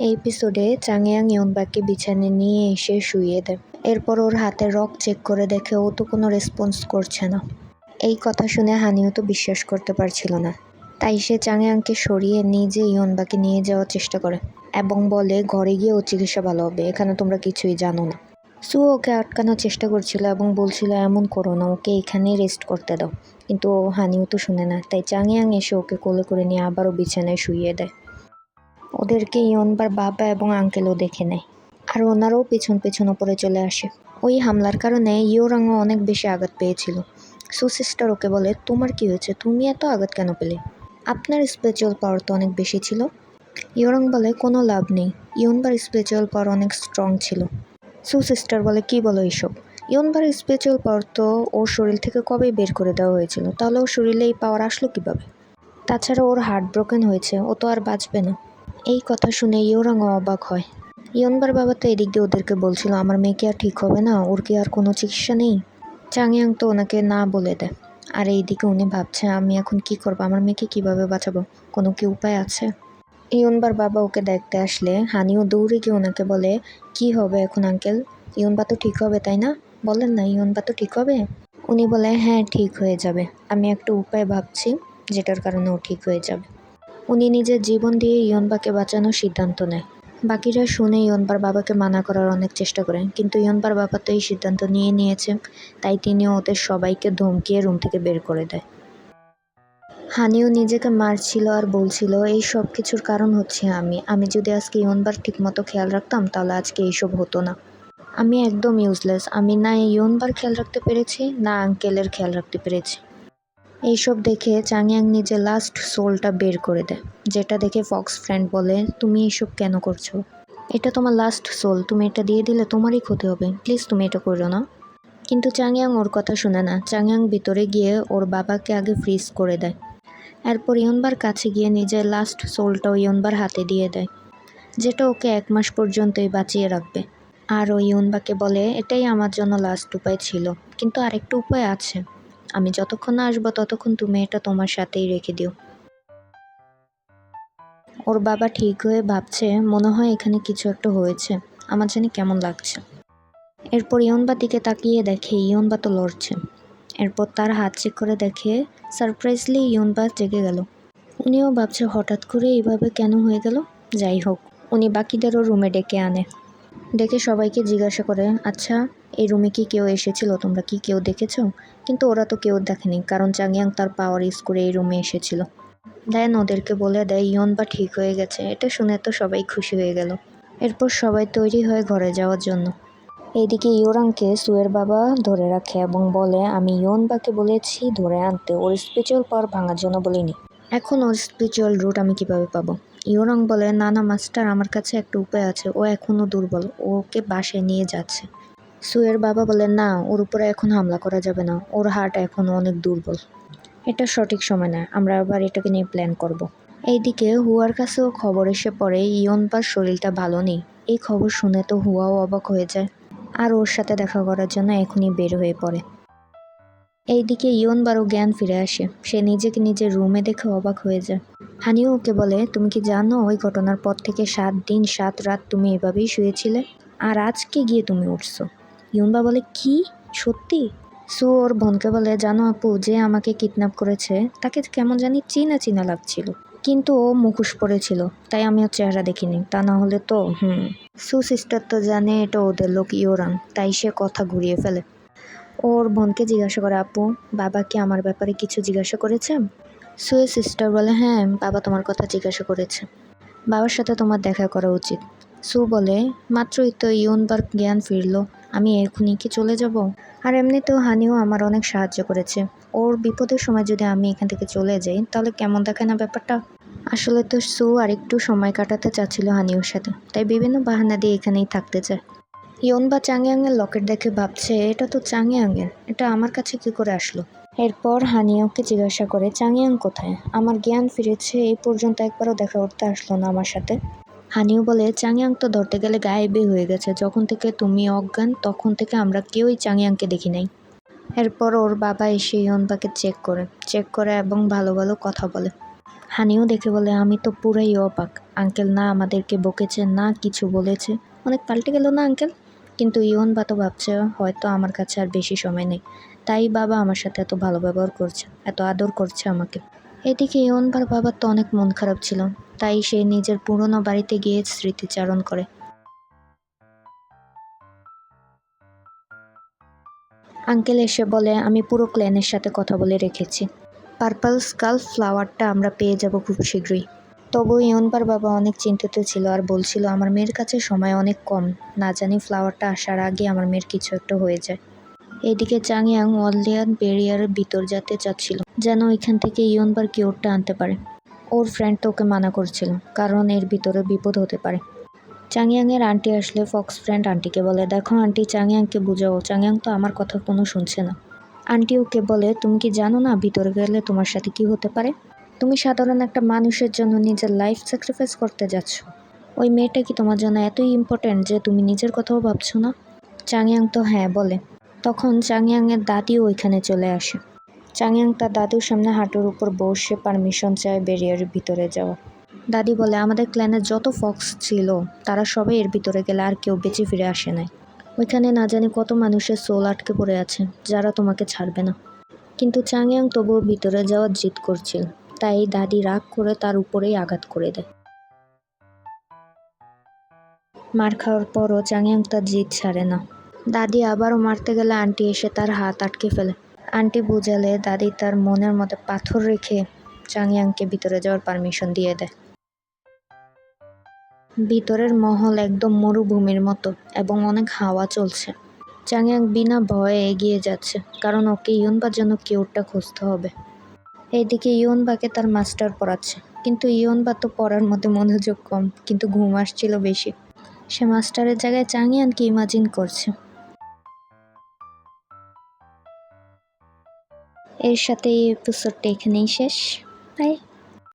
এই এপিসোডে চাংয়াং ইয়নবাকে বিছানায় নিয়ে এসে শুইয়ে দেয়। এরপর ওর হাতের রক চেক করে দেখে ও তো কোনো রেসপন্স করছে না। এই কথা শুনে হানিও তো বিশ্বাস করতে পারছিল না। তাই সে চাংয়াংকে সরিয়ে নিজে ইয়নবাকে নিয়ে যাওয়ার চেষ্টা করে এবং বলে ঘরে গিয়ে ও চিকিৎসা ভালো হবে, এখানে তোমরা কিছুই জানো না। সু ওকে আটকানোর চেষ্টা করছিল এবং বলছিল এমন করো না, ওকে এখানেই রেস্ট করতে দাও, কিন্তু হানিও তো শুনে না। তাই চাংয়াং এসে ওকে কোলে করে নিয়ে আবারও বিছানায় শুইয়ে দেয়। ওদেরকে ইয়নবার বাবা এবং আঙ্কেলও দেখে নেয়, আর ওনারাও পেছন পেছন ওপরে চলে আসে। ওই হামলার কারণে ইয়োরাংও অনেক বেশি আঘাত পেয়েছিল। সু সিস্টার ওকে বলে, তোমার কি হয়েছে, তুমি এত আঘাত কেন পেলে? আপনার স্পিরিচুয়াল পাওয়ার তো অনেক বেশি ছিল। ইয়োরাং বলে, কোনো লাভ নেই, ইয়নবার স্পিরিচুয়াল পাওয়ার অনেক স্ট্রং ছিল। সু সিস্টার বলে, কি বলো এইসব? ইয়নবার স্পিরিচুয়াল পাওয়ার তো ওর শরীর থেকে কবেই বের করে দেওয়া হয়েছিল, তাহলে ওর শরীরে এই পাওয়ার আসলো কীভাবে? তাছাড়া ওর হার্ট ব্রোকেন হয়েছে, ও তো আর বাঁচবে না। এই কথা শুনে ইয়োরাংও অবাক হয়। ইয়নবার বাবা তো এদিক দিয়ে ওদেরকে বলছিল আমার মেয়ে কি আর ঠিক হবে না, ওর কি আর কোনো চিকিৎসা নেই? চাংয়াং তো ওনাকে না বলে দেয়। আর এইদিকে উনি ভাবছে আমি এখন কি করবো, আমার মেয়েকে কিভাবে বাঁচাবো, কোনো কি উপায় আছে? ইয়নবার বাবা ওকে দেখতে আসলে হানিও দৌড়ে গিয়ে ওনাকে বলে, কি হবে এখন আঙ্কেল? ইয়নবা তো ঠিক হবে তাই না? বলেন না, ইয়নবা তো ঠিক হবে? উনি বলে, হ্যাঁ ঠিক হয়ে যাবে, আমি একটা উপায় ভাবছি যেটার কারণে ও ঠিক হয়ে যাবে। উনি নিজের জীবন দিয়ে ইয়নবাকে বাঁচানোর সিদ্ধান্ত নেয়। বাকিরা শুনে ইয়নবার বাবাকে মানা করার অনেক চেষ্টা করেন, কিন্তু ইয়নবার বাবা তো এই সিদ্ধান্ত নিয়ে নিয়েছে, তাই তিনি ওদের সবাইকে ধমকিয়ে রুম থেকে বের করে দেয়। হানিও নিজেকে মারছিল আর বলছিল এই সব কিছুর কারণ হচ্ছে আমি যদি আজকে ইয়নবার ঠিকমতো খেয়াল রাখতাম তাহলে আজকে এইসব হতো না। আমি একদম ইউজলেস, আমি না ইয়নবার খেয়াল রাখতে পেরেছি না আঙ্কেলের খেয়াল রাখতে পেরেছি। এইসব দেখে চাংয়াং নিজে লাস্ট সোলটা বের করে দেয়, যেটা দেখে ফক্স ফ্রেন্ড বলে, তুমি এইসব কেন করছো? এটা তোমার লাস্ট সোল, তুমি এটা দিয়ে দিলে তোমারই ক্ষতি হবে, প্লিজ তুমি এটা করো না। কিন্তু চাংয়াং ওর কথা শুনে না। চাংয়াং ভিতরে গিয়ে ওর বাবাকে আগে ফ্রিজ করে দেয়। এরপর ইয়নবার কাছে গিয়ে নিজের লাস্ট সোলটাও ইয়নবার হাতে দিয়ে দেয়, যেটা ওকে 1 মাস পর্যন্তই বাঁচিয়ে রাখবে। আর ও ইয়নবাকে বলে, এটাই আমার জন্য লাস্ট উপায় ছিল, কিন্তু আরেকটা উপায় আছে, আমি যতক্ষণ না আসবো ততক্ষণ তুমি এটা তোমার সাথেই রেখে দিও। ওর বাবা ঠিক হয়ে ভাবছে মনে হয় এখানে কিছু একটা হয়েছে, আমার জানি কেমন লাগছে। এরপর ইয়নবার দিকে তাকিয়ে দেখে ইয়নবা তো লড়ছে। এরপর তার হাত চেক করে দেখে সারপ্রাইজলি ইয়নবা জেগে গেল। উনিও ভাবছে হঠাৎ করে এইভাবে কেন হয়ে গেল। যাই হোক, উনি বাকিদেরও রুমে ডেকে আনে। ডেকে সবাইকে জিজ্ঞাসা করে, আচ্ছা এই রুমে কি কেউ এসেছিল, তোমরা কি কেউ দেখেছো? কিন্তু ওরা তো কেউ দেখেনি, কারণ চাংয়াং তার পাওয়ার ইউজ করে এই রুমে এসেছিল। দেন ওদেরকে বলে দেয় ইয়নবা ঠিক হয়ে গেছে। এটা শুনে তো সবাই খুশি হয়ে গেল। এরপর সবাই তৈরি হয় ঘরে যাওয়ার জন্য। এইদিকে ইয়োরাংকে সুয়ের বাবা ধরে রাখে এবং বলে, আমি ইয়নবাকে বলেছি ধরে আনতে, ওর স্পিরিচুয়াল পাওয়ার ভাঙার জন্য বলিনি। এখন ওর স্পিরিচুয়াল রুট আমি কিভাবে পাবো? ইয়োরাং বলে, না না মাস্টার, আমার কাছে একটা উপায় আছে, ও এখনও দুর্বল, ওকে বাসায় নিয়ে যাচ্ছে। সুয়ের বাবা বলে, না, ওর উপরে এখন হামলা করা যাবে না, ওর হার্ট এখনও অনেক দুর্বল, এটা সঠিক সময় না, আমরা আবার এটাকে নিয়ে প্ল্যান করব। এইদিকে হুয়ার কাছেও খবর এসে পড়ে ইয়নবার শরীরটা ভালো নেই। এই খবর শুনে তো হুয়াও অবাক হয়ে যায়, আর ওর সাথে দেখা করার জন্য এখনই বের হয়ে পড়ে। এইদিকে ইয়নবারও জ্ঞান ফিরে আসে, সে নিজেকে নিজের রুমে দেখে অবাক হয়ে যায়। হানিও ওকে বলে, তুমি কি জানো ওই ঘটনার পর থেকে 7 দিন 7 রাত তুমি এভাবেই শুয়েছিলে, আর আজকে গিয়ে তুমি উঠছো। ইয়নবা বলে, কি সত্যি? সু ওর বোনকে বলে, জানো আপু, যে আমাকে কিডন্যাপ করেছে তাকে কেমন জানি চিনা চিনা লাগছিল, কিন্তু ও মুখোশ পরেছিল, তাই আমি ওর চেহারা দেখিনি, তা না হলে তো সু সিস্টার তো জানে এটা ওদের লোক ইয়োরাং, তাই সে কথা ঘুরিয়ে ফেলে। ওর বোনকে জিজ্ঞাসা করে, আপু বাবা কি আমার ব্যাপারে কিছু জিজ্ঞাসা করেছে? সুয়ের সিস্টার বলে, হ্যাঁ বাবা তোমার কথা জিজ্ঞাসা করেছে, বাবার সাথে তোমার দেখা করা উচিত। সু বলে, মাত্রই তো ইয়নবার জ্ঞান ফিরলো, আমি এখনই কি চলে যাব? আর এমনিতেও হানিও আমার অনেক সাহায্য করেছে, ওর বিপদের সময় যদি আমি এখান থেকে চলে যাই তাহলে কেমন দেখে না ব্যাপারটা। আসলে তো সু আর একটু সময় কাটাতে চাচ্ছিল হানিওর সাথে, তাই বিভিন্ন বাহানা দিয়ে এখানেই থাকতে চায়। ইয়নবা চাংয়াংয়ের লকেট দেখে ভাবছে, এটা তো চাংয়াংয়ের, এটা আমার কাছে কি করে আসলো? এরপর হানিওকে জিজ্ঞাসা করে, চাংয়াং কোথায়? আমার জ্ঞান ফিরেছে, এই পর্যন্ত একবারও দেখা করতে আসলো না আমার সাথে। হানিও বলে, চাংয়াং তো ধরতে গেলে গায়েবই হয়ে গেছে, যখন থেকে তুমি অজ্ঞান তখন থেকে আমরা কেউই চাংয়াংকে দেখি নাই। এরপর ওর বাবা এসে ইয়নবাকে চেক করে এবং ভালো ভালো কথা বলে। হানিও দেখে বলে, আমি তো পুরাই অবাক। আঙ্কেল না আমাদেরকে বকেছে না কিছু বলেছে, অনেক পাল্টে গেল না আঙ্কেল? কিন্তু ইয়নবা তো ভাবছে হয়তো আমার কাছে আর বেশি সময় নেই, তাই বাবা আমার সাথে এত ভালো ব্যবহার করছে, এত আদর করছে আমাকে। এদিকে ইয়নবার বাবার তো অনেক মন খারাপ ছিল, তাই সে নিজের পুরনো বাড়িতে গিয়ে স্মৃতিচারণ করে। আঙ্কেল এসে বলে, আমি পুরো ক্ল্যানের সাথে কথা বলে রেখেছি, পার্পল স্কাল ফ্লাওয়ারটা আমরা পেয়ে যাব খুব শীঘ্রই। তবু ইয়নবার বাবা অনেক চিন্তিত ছিল আর বলছিল, আমার মেয়ের কাছে সময় অনেক কম, না জানি ফ্লাওয়ারটা আসার আগে আমার মেয়ের কিছু একটা হয়ে যায়। এদিকে চাংয়াং ওয়ালডিয়ান ব্যারিয়ারের ভিতর যেতে চাচ্ছিল, যেন এখান থেকে ইয়নবার কিওরটা আনতে পারে। ওর ফ্রেন্ড তো ওকে মানা করছিল, কারণ এর ভিতরে বিপদ হতে পারে। চাংয়াংয়ের আন্টি আসলে ফক্স ফ্রেন্ড আন্টিকে বলে, দেখো আন্টি, চাংয়াংকে বুঝাও, চাংয়াং তো আমার কথা কোনো শুনছে না। আন্টি ওকে বলে, তুমি কি জানো না ভিতরে গেলে তোমার সাথে কি হতে পারে? তুমি সাধারণ একটা মানুষের জন্য নিজের লাইফ স্যাক্রিফাইস করতে যাচ্ছ। ওই মেয়েটা কি তোমার জন্য এতই ইম্পর্ট্যান্ট যে তুমি নিজের কথাও ভাবছো না? চাংয়াং তো হ্যাঁ বলে। তখন চাংয়াংয়ের দাদিও ওইখানে চলে আসে। চাংয়াং তার দাদুর সামনে হাঁটুর উপর বসে পারমিশন চায় ব্যারিয়ারের ভিতরে যাওয়া। দাদি বলে, আমাদের ক্ল্যানের যত ফক্স ছিল তারা সবাই এর ভিতরে গেলে আর কেউ বেঁচে ফিরে আসে নাই। ওইখানে না জানি কত মানুষের সোল আটকে পড়ে আছে, যারা তোমাকে ছাড়বে না। কিন্তু চাংয়াং তবুও ভিতরে যাওয়ার জিদ করছিল, তাই দাদি রাগ করে তার উপরেই আঘাত করে দেয়। মার খাওয়ার পরও চাংয়াং তার জিদ ছাড়ে না। দাদি আবারও মারতে গেলে আন্টি এসে তার হাত আটকে ফেলে। আন্টি বুঝালে দাদি তার মনের মধ্যে পাথর রেখে চাংয়াংকে ভিতরে যাওয়ার পারমিশন দিয়ে দেয়। ভিতরের মহল একদম মরুভূমির মতো এবং অনেক হাওয়া চলছে। চাংয়াং বিনা ভয়ে এগিয়ে যাচ্ছে, কারণ ওকে ইয়নবার জন্য কিউরটা খুঁজতে হবে। এইদিকে ইয়নবাকে তার মাস্টার পড়াচ্ছে, কিন্তু ইয়নবা তো পড়ার মধ্যে মনোযোগ কম, কিন্তু ঘুম আসছিল বেশি। সে মাস্টারের জায়গায় চাংয়াংকে ইমাজিন করছে। এর সাথে এই এপিসোডটা এখানেই শেষ। বাই।